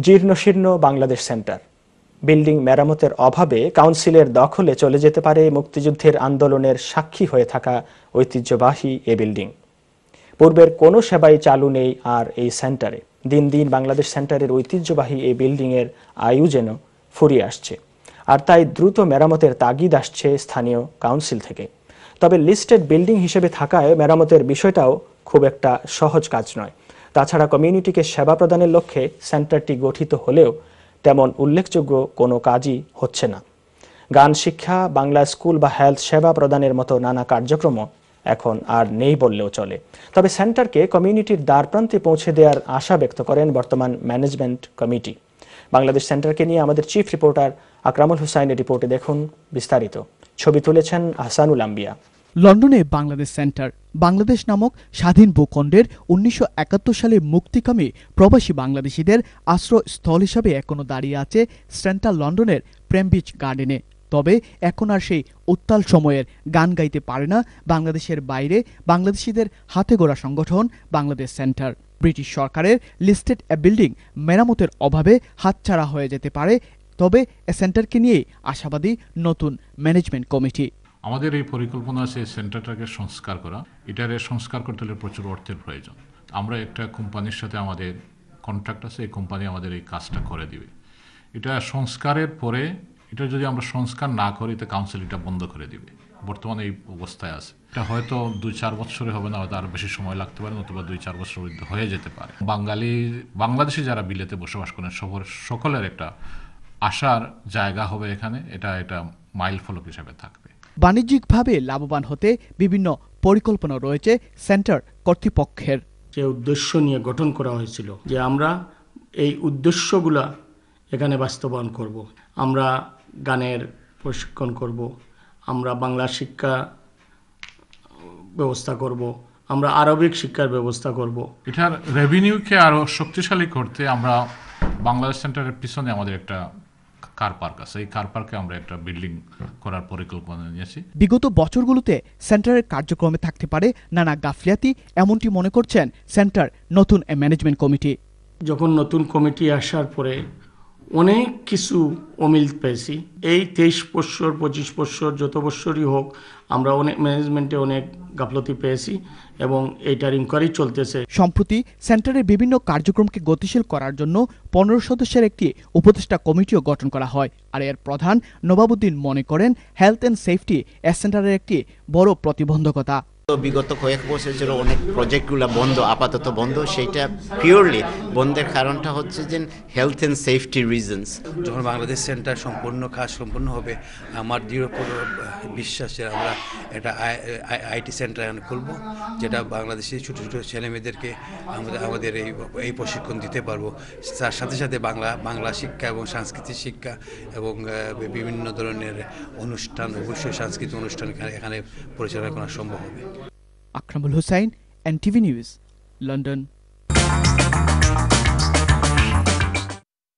জীর্ণশীর্ণ Bangladesh centre. Building মেরামতের অভাবে কাউন্সিলের দখলে চলে যেতে পারে মুক্তিযুদ্ধের আন্দোলনের সাক্ষী হয়ে থাকা ঐতিহ্যবাহী এ বিল্ডিং। পূর্বের কোনো সেবাই চালু নেই আর এই সেন্টারে। দিন দিন বাংলাদেশ সেন্টারের ঐতিহ্যবাহী এই বিল্ডিংয়ের আয়ু যেন ফুরিয়ে আসছে, আর তাই দ্রুত মেরামতের তাগিদ আসছে স্থানীয় কাউন্সিল থেকে। তবে লিস্টেড বিল্ডিং হিসেবে থাকায় মেরামতের বিষয়টাও খুব একটা সহজ কাজ নয়। তাছাড়া কমিউনিটিকে সেবা প্রদানের লক্ষ্যে সেন্টারটি গঠিত হলেও তেমন উল্লেখযোগ্য কোনো কাজই হচ্ছে না। গান শিক্ষা, বাংলা স্কুল বা হেলথ সেবা প্রদানের মতো নানা কার্যক্রমও এখন আর নেই বললেও চলে। তবে সেন্টারকে কমিউনিটির দ্বারপ্রান্তে পৌঁছে দেওয়ার আশা ব্যক্ত করেন বর্তমান ম্যানেজমেন্ট কমিটি। বাংলাদেশ সেন্টারকে নিয়ে আমাদের চিফ রিপোর্টার আকরামুল হুসাইনের রিপোর্টে দেখুন বিস্তারিত। ছবি তুলেছেন আহসানুল আম্বিয়া। লন্ডনে বাংলাদেশ সেন্টার। বাংলাদেশ নামক স্বাধীন ভূখণ্ডের 1971 সালে মুক্তিকামী প্রবাসী বাংলাদেশিদের আশ্রয়স্থল হিসাবে এখনো দাঁড়িয়ে আছে সেন্ট্রাল লন্ডনের প্রেমবিচ গার্ডেনে। তবে এখন আর সেই উত্তাল সময়ের গান গাইতে পারে না বাংলাদেশের বাইরে বাংলাদেশিদের হাতে গড়া সংগঠন বাংলাদেশ সেন্টার। ব্রিটিশ সরকারের লিস্টেড এ বিল্ডিং মেরামতের অভাবে হাতছাড়া হয়ে যেতে পারে। তবে এ সেন্টারকে নিয়েই আশাবাদী নতুন ম্যানেজমেন্ট কমিটি। আমাদের এই পরিকল্পনা আছে সেন্টারটাকে সংস্কার করা। এটারে সংস্কার করতে হলে প্রচুর অর্থের প্রয়োজন। আমরা একটা কোম্পানির সাথে আমাদের কন্ট্রাক্ট আছে, এই কোম্পানি আমাদের এই কাজটা করে দিবে। এটা সংস্কারের পরে এটা যদি আমরা সংস্কার না করি তো কাউন্সিল এটা বন্ধ করে দিবে। বর্তমানে এই অবস্থায় আছে। এটা হয়তো 2-4 বছরে হবে না, হয়তো আরো বেশি সময় লাগতে পারে, অথবা 2-4 বছর হয়ে যেতে পারে। বাংলাদেশি যারা বিলেতে বসবাস করেন সকলের একটা আশার জায়গা হবে এখানে। এটা মাইল ফলক হিসেবে থাকবে। বাণিজ্যিকভাবে লাভবান হতে বিভিন্ন পরিকল্পনা রয়েছে সেন্টার কর্তৃপক্ষের। যে উদ্দেশ্য নিয়ে গঠন করা হয়েছিল যে আমরা এই উদ্দেশ্যগুলা এখানে বাস্তবায়ন করব। আমরা গানের প্রশিক্ষণ করব, আমরা বাংলা শিক্ষা ব্যবস্থা করব, আমরা আরবিক শিক্ষার ব্যবস্থা করব। এটার রেভিনিউকে আরো শক্তিশালী করতে আমরা বাংলাদেশ সেন্টারের পিছনে আমাদের একটা কার পার্ক আছে, এই কার পার্কে আমরা একটা বিল্ডিং করার পরিকল্পনা নিয়েছি। বিগত বছরগুলোতে সেন্টারের কার্যক্রমে থাকতে পারে নানা গাফিলাতি, এমনটি মনে করছেন সেন্টার নতুন ম্যানেজমেন্ট কমিটি। যখন নতুন কমিটি আসার পরে অনেক কিছু অমিল পেয়েছি। এই 23 বছর 25 বছর যত বছরই হোক আমরা অনেক ম্যানেজমেন্টে অনেক গাফলতি পেয়েছি এবং এইটার ইনকোয়ারি চলতেছে। সম্প্রতি সেন্টারের বিভিন্ন কার্যক্রমকে গতিশীল করার জন্য 15 সদস্যের একটি উপদেষ্টা কমিটিও গঠন করা হয়। আর এর প্রধান নবাবুদ্দিন মনে করেন হেলথ অ্যান্ড সেফটি এ সেন্টারের একটি বড় প্রতিবন্ধকতা। বিগত কয়েক বছর ধরে অনেক প্রজেক্টগুলো আপাতত বন্ধ। সেইটা পিওরলি বন্ধের কারণটা হচ্ছে যে হেলথ অ্যান্ড সেফটি রিজনস। যখন বাংলাদেশ সেন্টার কাজ সম্পূর্ণ হবে, আমার দৃঢ় বিশ্বাস যে আমরা একটা আইটি সেন্টার খুলব, যেটা বাংলাদেশি ছোটো ছোটো ছেলেমেয়েদেরকে আমাদের এই প্রশিক্ষণ দিতে পারবো। তার সাথে সাথে বাংলা শিক্ষা এবং সাংস্কৃতিক শিক্ষা এবং বিভিন্ন ধরনের অনুষ্ঠান, অবশ্যই সাংস্কৃতিক অনুষ্ঠান এখানে পরিচালনা করা সম্ভব হবে। Akramul Husain, NTV news, London.